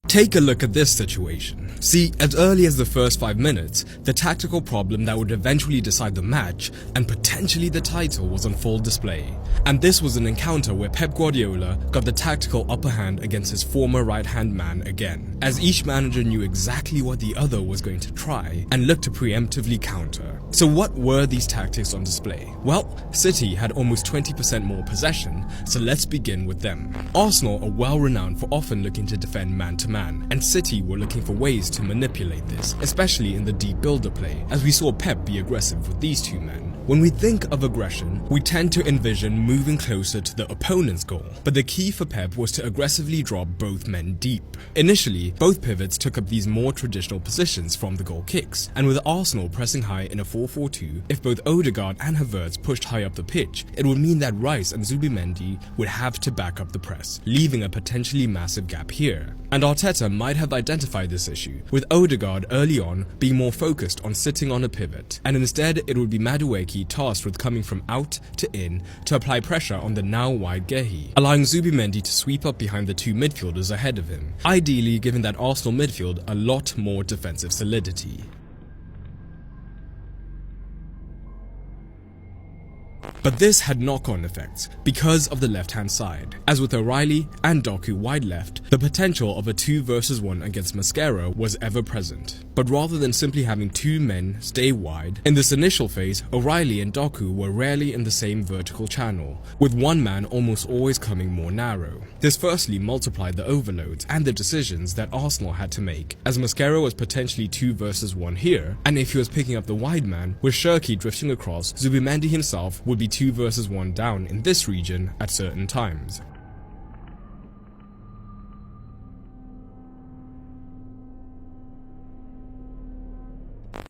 Take a look at this situation. See, as early as the first 5 minutes, the tactical problem that would eventually decide the match and potentially the title was on full display. And this was an encounter where Pep Guardiola got the tactical upper hand against his former right-hand man again, as each manager knew exactly what the other was going to try and looked to preemptively counter. So what were these tactics on display? Well, City had almost 20% more possession, so let's begin with them. Arsenal are well renowned for often looking to defend man-to-man, and City were looking for ways to manipulate this, especially in the deep builder play, as we saw Pep be aggressive with these two men. When we think of aggression, we tend to envision moving closer to the opponent's goal, but the key for Pep was to aggressively drop both men deep. Initially, both pivots took up these more traditional positions from the goal kicks, and with Arsenal pressing high in a 4-4-2, if both Odegaard and Havertz pushed high up the pitch, it would mean that Rice and Zubimendi would have to back up the press, leaving a potentially massive gap here. And Arteta might have identified this issue, with Odegaard early on being more focused on sitting on a pivot, and instead it would be Madueke tasked with coming from out to in to apply pressure on the now wide Guehi, allowing Zubimendi to sweep up behind the two midfielders ahead of him, ideally giving that Arsenal midfield a lot more defensive solidity. But this had knock-on effects because of the left-hand side. As with O'Reilly and Doku wide left, the potential of a 2 versus 1 against Mascherano was ever present. But rather than simply having two men stay wide, in this initial phase, O'Reilly and Doku were rarely in the same vertical channel, with one man almost always coming more narrow. This firstly multiplied the overloads and the decisions that Arsenal had to make, as Mascherano was potentially 2 versus 1 here, and if he was picking up the wide man, with Cherki drifting across, Zubimendi himself would be 2 versus 1 down in this region at certain times.